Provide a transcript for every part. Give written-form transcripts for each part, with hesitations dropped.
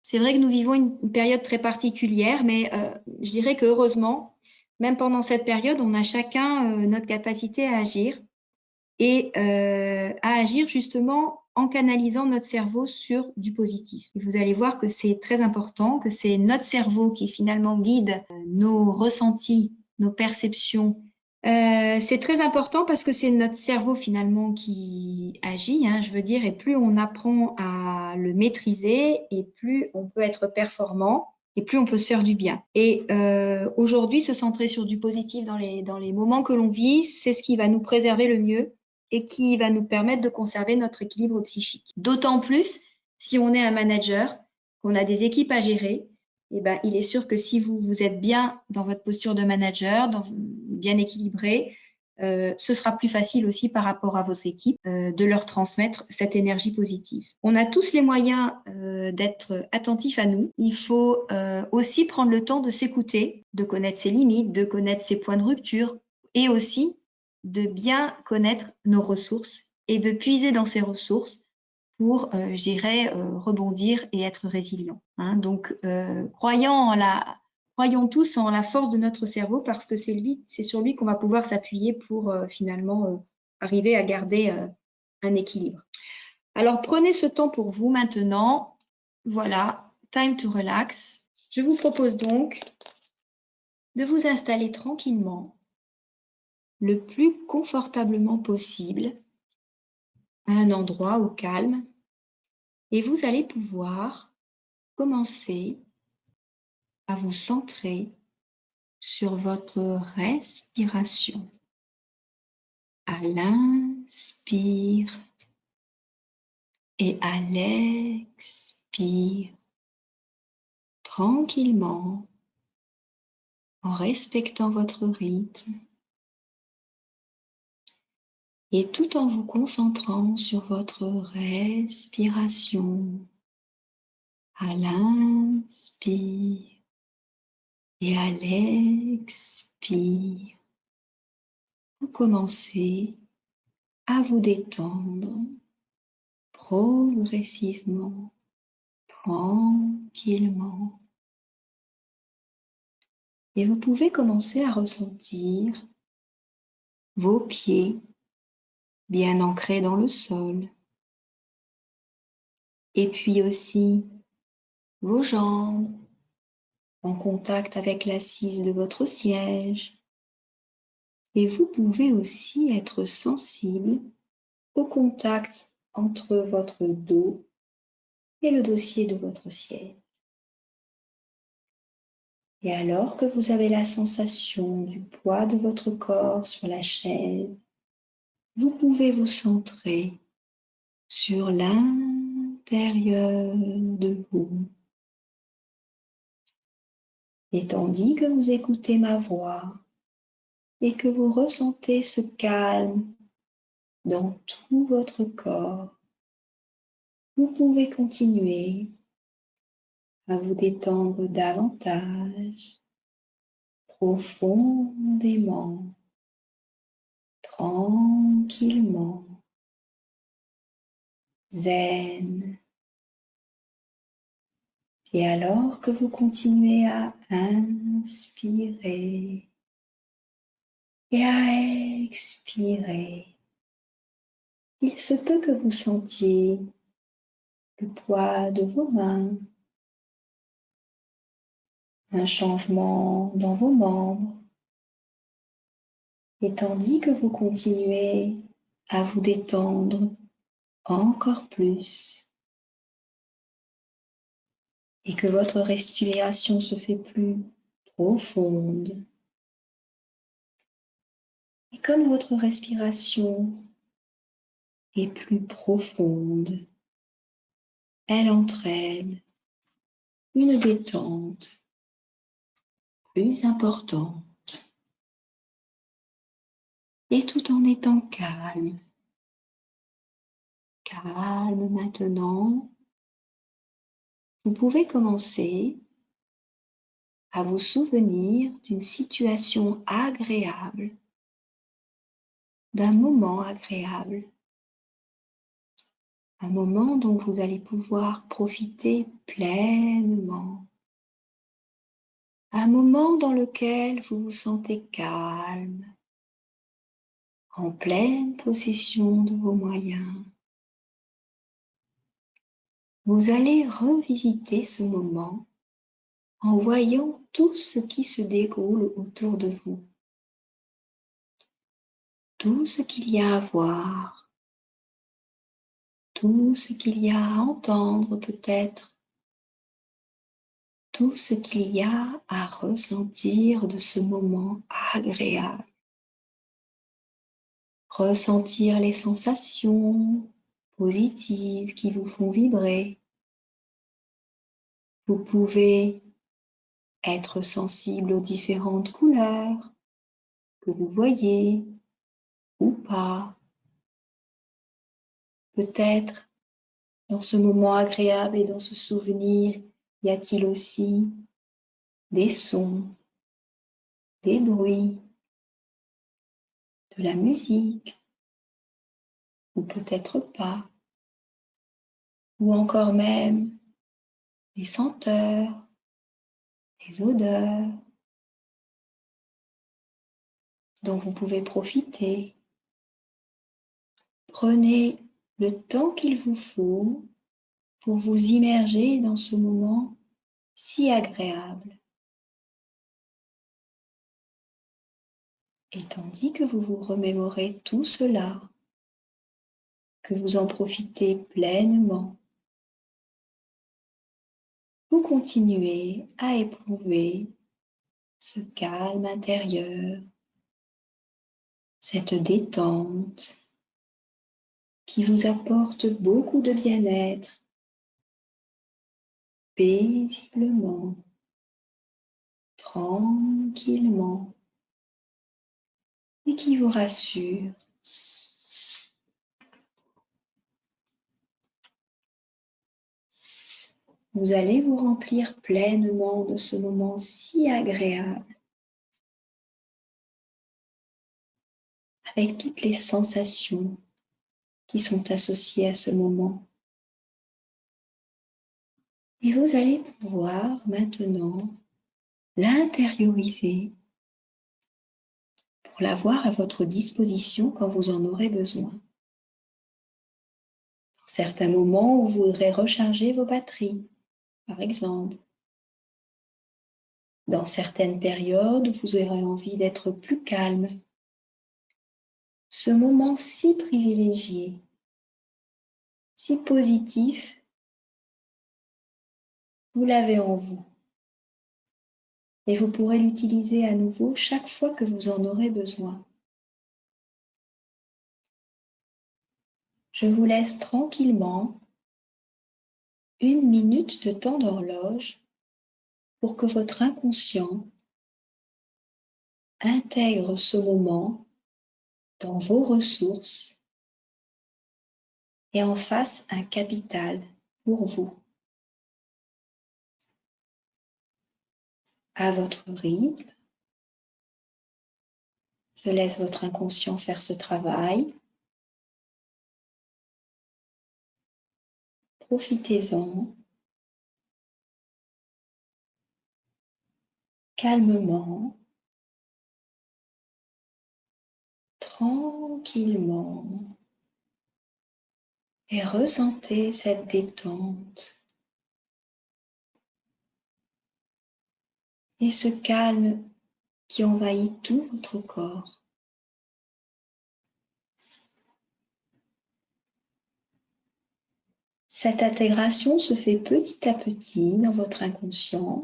C'est vrai que nous vivons une période très particulière, mais je dirais que heureusement, même pendant cette période, on a chacun notre capacité à agir et à agir justement en canalisant notre cerveau sur du positif. Et vous allez voir que c'est très important, que c'est notre cerveau qui finalement guide nos ressentis, nos perceptions. C'est très important parce que c'est notre cerveau finalement qui agit, hein, je veux dire, et plus on apprend à le maîtriser et plus on peut être performant et plus on peut se faire du bien. Et aujourd'hui, se centrer sur du positif dans les moments que l'on vit, c'est ce qui va nous préserver le mieux et qui va nous permettre de conserver notre équilibre psychique. D'autant plus si on est un manager, qu'on a des équipes à gérer, eh ben, il est sûr que si vous êtes bien dans votre posture de manager, bien équilibré, ce sera plus facile aussi par rapport à vos équipes de leur transmettre cette énergie positive. On a tous les moyens d'être attentifs à nous. Il faut aussi prendre le temps de s'écouter, de connaître ses limites, de connaître ses points de rupture et aussi de bien connaître nos ressources et de puiser dans ces ressources pour, je dirais, rebondir et être résilient. Hein. Donc, croyons tous en la force de notre cerveau parce que c'est sur lui qu'on va pouvoir s'appuyer pour finalement arriver à garder un équilibre. Alors, prenez ce temps pour vous maintenant. Voilà, time to relax. Je vous propose donc de vous installer tranquillement, le plus confortablement possible, à un endroit au calme, et vous allez pouvoir commencer à vous centrer sur votre respiration. À l'inspire et à l'expire, tranquillement, en respectant votre rythme et tout en vous concentrant sur votre respiration. À l'inspire et à l'expire, vous commencez à vous détendre progressivement, tranquillement. Et vous pouvez commencer à ressentir vos pieds bien ancrés dans le sol. Et puis aussi vos jambes en contact avec l'assise de votre siège. Et vous pouvez aussi être sensible au contact entre votre dos et le dossier de votre siège. Et alors que vous avez la sensation du poids de votre corps sur la chaise, vous pouvez vous centrer sur l'intérieur de vous. Et tandis que vous écoutez ma voix et que vous ressentez ce calme dans tout votre corps, vous pouvez continuer à vous détendre davantage, profondément, tranquillement, zen. Et alors que vous continuez à inspirer et à expirer, il se peut que vous sentiez le poids de vos mains, un changement dans vos membres. Et tandis que vous continuez à vous détendre encore plus et que votre respiration se fait plus profonde, et comme votre respiration est plus profonde, elle entraîne une détente plus importante. Et tout en étant calme, calme maintenant, vous pouvez commencer à vous souvenir d'une situation agréable, d'un moment agréable. Un moment dont vous allez pouvoir profiter pleinement. Un moment dans lequel vous vous sentez calme, en pleine possession de vos moyens. Vous allez revisiter ce moment en voyant tout ce qui se déroule autour de vous. Tout ce qu'il y a à voir, tout ce qu'il y a à entendre peut-être, tout ce qu'il y a à ressentir de ce moment agréable. Ressentir les sensations positives qui vous font vibrer. Vous pouvez être sensible aux différentes couleurs que vous voyez ou pas. Peut-être dans ce moment agréable et dans ce souvenir, y a-t-il aussi des sons, des bruits, de la musique, ou peut-être pas, ou encore même des senteurs, des odeurs dont vous pouvez profiter. Prenez le temps qu'il vous faut pour vous immerger dans ce moment si agréable. Et tandis que vous vous remémorez tout cela, que vous en profitez pleinement, vous continuez à éprouver ce calme intérieur, cette détente qui vous apporte beaucoup de bien-être, paisiblement, tranquillement, et qui vous rassure. Vous allez vous remplir pleinement de ce moment si agréable, avec toutes les sensations qui sont associées à ce moment. Et vous allez pouvoir maintenant l'intérioriser pour l'avoir à votre disposition quand vous en aurez besoin. Dans certains moments où vous voudrez recharger vos batteries, par exemple. Dans certaines périodes où vous aurez envie d'être plus calme. Ce moment si privilégié, si positif, vous l'avez en vous. Et vous pourrez l'utiliser à nouveau chaque fois que vous en aurez besoin. Je vous laisse tranquillement 1 minute de temps d'horloge pour que votre inconscient intègre ce moment dans vos ressources et en fasse un capital pour vous. À votre rythme, je laisse votre inconscient faire ce travail. Profitez-en calmement, tranquillement et ressentez cette détente et ce calme qui envahit tout votre corps. Cette intégration se fait petit à petit dans votre inconscient.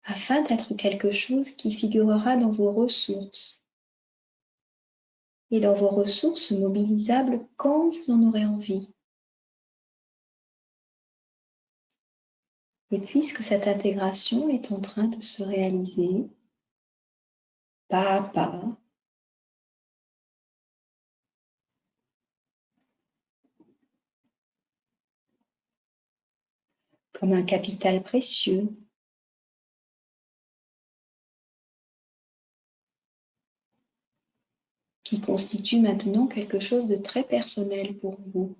Afin d'être quelque chose qui figurera dans vos ressources et dans vos ressources mobilisables quand vous en aurez envie. Et puisque cette intégration est en train de se réaliser, pas à pas, comme un capital précieux. Qui constitue maintenant quelque chose de très personnel pour vous.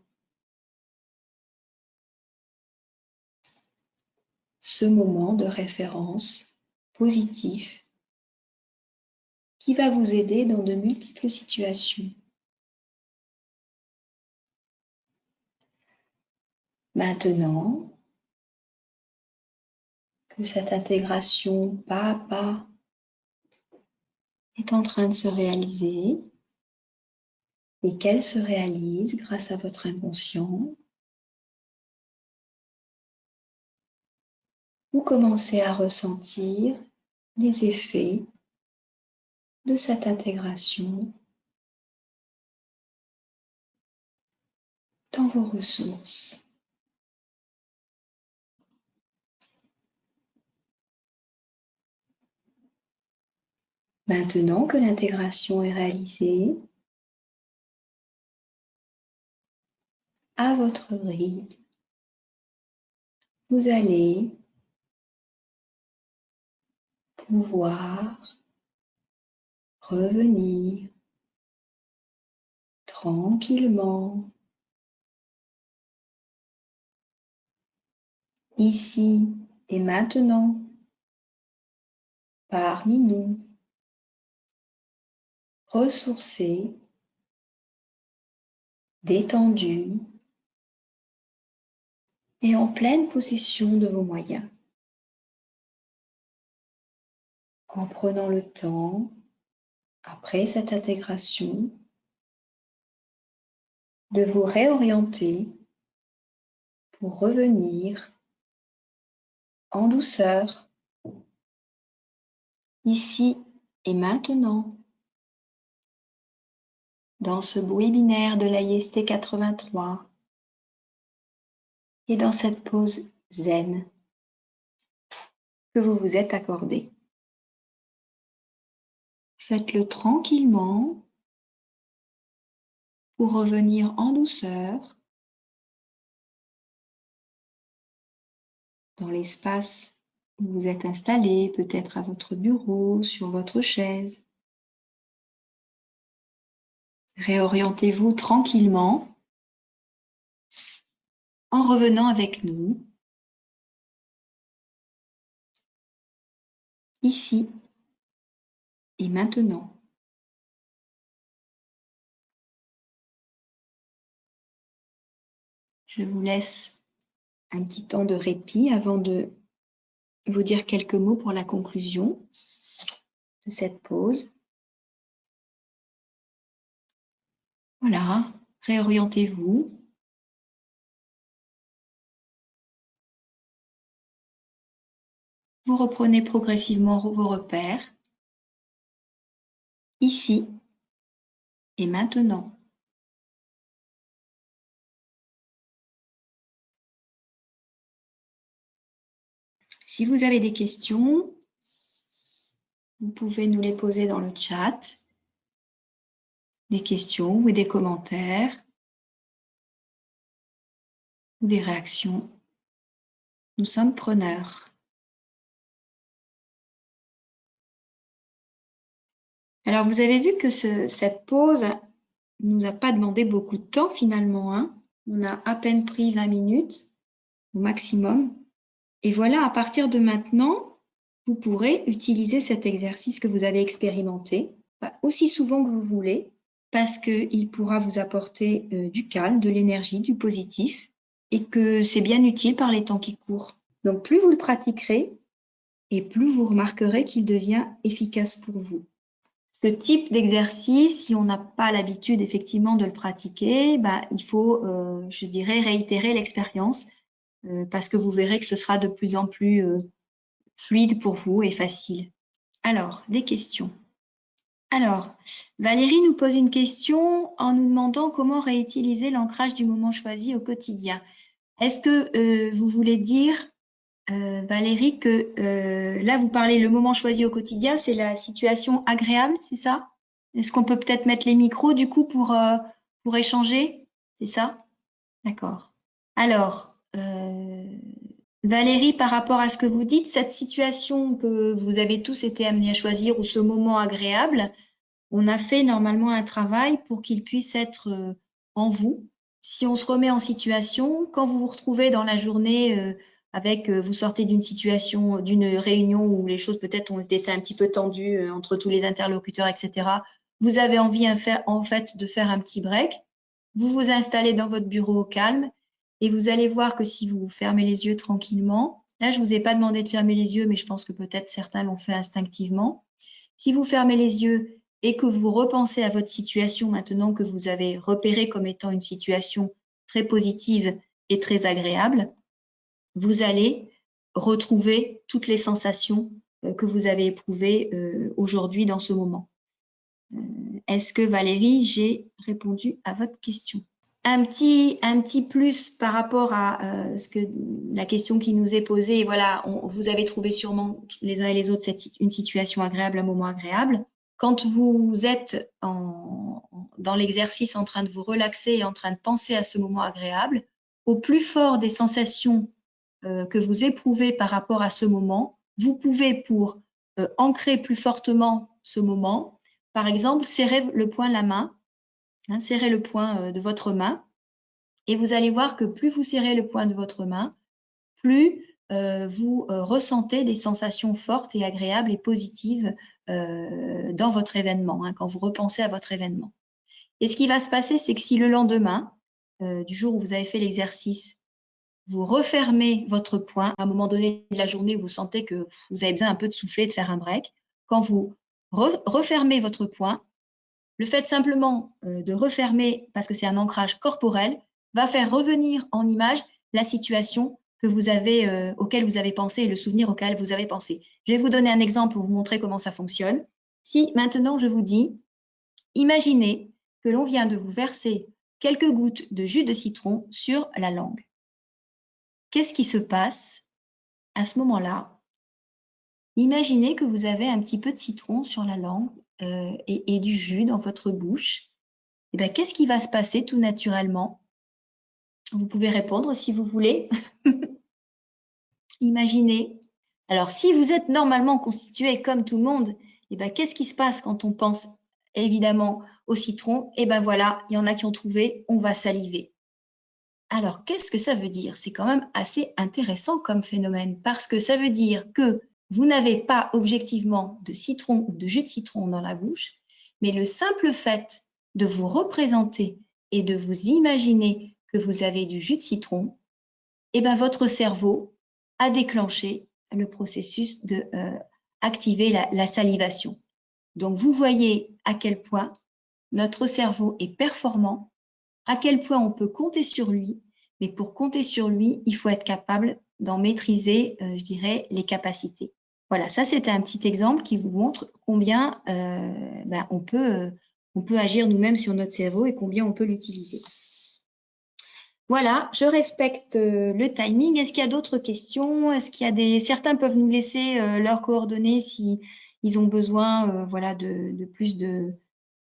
Ce moment de référence positif qui va vous aider dans de multiples situations. Maintenant que cette intégration pas à pas est en train de se réaliser et qu'elle se réalise grâce à votre inconscient, vous commencez à ressentir les effets de cette intégration dans vos ressources. Maintenant que l'intégration est réalisée, à votre rythme, vous allez pouvoir revenir tranquillement, ici et maintenant, parmi nous, ressourcés, détendus et en pleine possession de vos moyens. En prenant le temps, après cette intégration, de vous réorienter pour revenir en douceur, ici et maintenant, dans ce bruit binaire de l'AIST 83 et dans cette pause zen que vous vous êtes accordé. Faites-le tranquillement pour revenir en douceur dans l'espace où vous êtes installé, peut-être à votre bureau, sur votre chaise. Réorientez-vous tranquillement en revenant avec nous, ici et maintenant. Je vous laisse un petit temps de répit avant de vous dire quelques mots pour la conclusion de cette pause. Voilà, réorientez-vous. Vous reprenez progressivement vos repères, ici et maintenant. Si vous avez des questions, vous pouvez nous les poser dans le chat, des questions ou des commentaires, ou des réactions. Nous sommes preneurs. Alors, vous avez vu que cette pause ne nous a pas demandé beaucoup de temps finalement, hein. On a à peine pris 20 minutes au maximum. Et voilà, à partir de maintenant, vous pourrez utiliser cet exercice que vous avez expérimenté aussi souvent que vous voulez, parce qu'il pourra vous apporter du calme, de l'énergie, du positif, et que c'est bien utile par les temps qui courent. Donc, plus vous le pratiquerez, et plus vous remarquerez qu'il devient efficace pour vous. Ce type d'exercice, si on n'a pas l'habitude effectivement de le pratiquer, il faut, je dirais, réitérer l'expérience parce que vous verrez que ce sera de plus en plus fluide pour vous et facile. Alors, des questions. Alors, Valérie nous pose une question en nous demandant comment réutiliser l'ancrage du moment choisi au quotidien. Est-ce que vous voulez dire, Valérie, que là, vous parlez le moment choisi au quotidien, c'est la situation agréable, c'est ça? Est-ce qu'on peut peut-être mettre les micros du coup pour échanger? C'est ça? D'accord. Alors, Valérie, par rapport à ce que vous dites, cette situation que vous avez tous été amenés à choisir ou ce moment agréable, on a fait normalement un travail pour qu'il puisse être en vous. Si on se remet en situation, quand vous vous retrouvez dans la journée vous sortez d'une situation, d'une réunion où les choses peut-être ont été un petit peu tendues entre tous les interlocuteurs, etc. Vous avez envie en fait de faire un petit break. Vous vous installez dans votre bureau au calme et vous allez voir que si vous fermez les yeux tranquillement, là je vous ai pas demandé de fermer les yeux, mais je pense que peut-être certains l'ont fait instinctivement. Si vous fermez les yeux et que vous repensez à votre situation maintenant que vous avez repéré comme étant une situation très positive et très agréable, vous allez retrouver toutes les sensations que vous avez éprouvées aujourd'hui dans ce moment. Est-ce que Valérie, j'ai répondu à votre question? Un petit plus par rapport à la question qui nous est posée. Voilà, vous avez trouvé sûrement les uns et les autres une situation agréable, un moment agréable. Quand vous êtes dans l'exercice en train de vous relaxer et en train de penser à ce moment agréable, au plus fort des sensations que vous éprouvez par rapport à ce moment, vous pouvez, pour ancrer plus fortement ce moment, par exemple, serrer le poing de la main, serrez le poing de votre main et vous allez voir que plus vous serrez le poing de votre main, plus vous ressentez des sensations fortes et agréables et positives dans votre événement, quand vous repensez à votre événement. Et ce qui va se passer, c'est que si le lendemain, du jour où vous avez fait l'exercice, vous refermez votre poing, à un moment donné de la journée où vous sentez que vous avez besoin un peu de souffler, de faire un break, quand vous refermez votre poing, le fait simplement de refermer, parce que c'est un ancrage corporel, va faire revenir en image la situation que vous avez, auquel vous avez pensé et le souvenir auquel vous avez pensé. Je vais vous donner un exemple pour vous montrer comment ça fonctionne. Si maintenant je vous dis, imaginez que l'on vient de vous verser quelques gouttes de jus de citron sur la langue. Qu'est-ce qui se passe à ce moment-là? Imaginez que vous avez un petit peu de citron sur la langue et du jus dans votre bouche. Eh bien, qu'est-ce qui va se passer tout naturellement? Vous pouvez répondre si vous voulez. Imaginez. Alors, si vous êtes normalement constitué comme tout le monde, eh bien, qu'est-ce qui se passe quand on pense évidemment au citron? Eh bien voilà, il y en a qui ont trouvé, on va saliver. Alors, qu'est-ce que ça veut dire? C'est quand même assez intéressant comme phénomène parce que ça veut dire que vous n'avez pas objectivement de citron ou de jus de citron dans la bouche, mais le simple fait de vous représenter et de vous imaginer que vous avez du jus de citron, eh bien, votre cerveau a déclenché le processus de activer la salivation. Donc, vous voyez à quel point notre cerveau est performant, à quel point on peut compter sur lui, mais pour compter sur lui, il faut être capable d'en maîtriser, je dirais, les capacités. Voilà, ça c'était un petit exemple qui vous montre combien on peut agir nous-mêmes sur notre cerveau et combien on peut l'utiliser. Voilà, je respecte le timing. Est-ce qu'il y a d'autres questions? Est-ce qu'il y a certains peuvent nous laisser leurs coordonnées si ils ont besoin voilà, de plus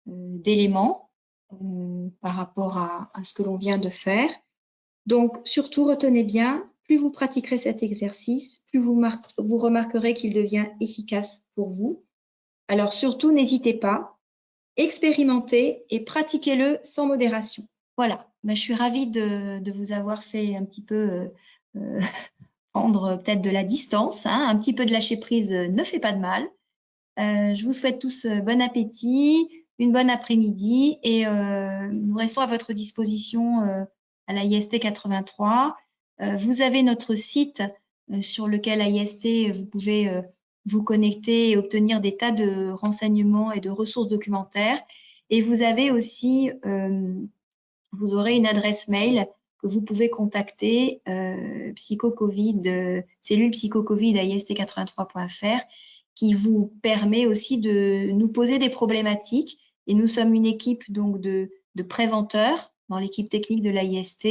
d'éléments par rapport à ce que l'on vient de faire. Donc, surtout, retenez bien, plus vous pratiquerez cet exercice, plus vous remarquerez qu'il devient efficace pour vous. Alors, surtout, n'hésitez pas, expérimentez et pratiquez-le sans modération. Voilà, je suis ravie de vous avoir fait un petit peu prendre peut-être de la distance, un petit peu de lâcher prise ne fait pas de mal. Je vous souhaite tous bon appétit, une bonne après-midi et nous restons à votre disposition à l'AIST 83. Vous avez notre site sur lequel l'AIST, vous pouvez vous connecter et obtenir des tas de renseignements et de ressources documentaires. Et vous avez aussi, vous aurez une adresse mail que vous pouvez contacter, cellule psychocovid AIST83.fr, qui vous permet aussi de nous poser des problématiques. Et nous sommes une équipe donc de préventeurs dans l'équipe technique de l'AIST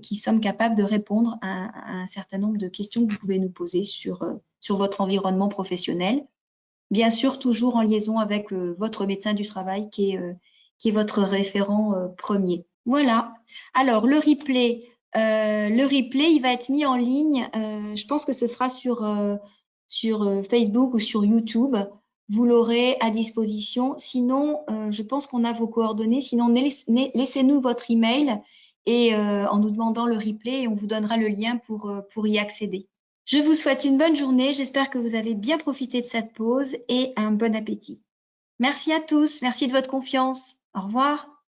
qui sommes capables de répondre à un certain nombre de questions que vous pouvez nous poser sur votre environnement professionnel. Bien sûr, toujours en liaison avec votre médecin du travail qui est votre référent premier. Voilà. Alors, le replay, le replay, il va être mis en ligne. Je pense que ce sera sur Facebook ou sur YouTube. Vous l'aurez à disposition. Sinon, je pense qu'on a vos coordonnées. Sinon, laissez-nous votre email et en nous demandant le replay, et on vous donnera le lien pour y accéder. Je vous souhaite une bonne journée. J'espère que vous avez bien profité de cette pause et un bon appétit. Merci à tous. Merci de votre confiance. Au revoir.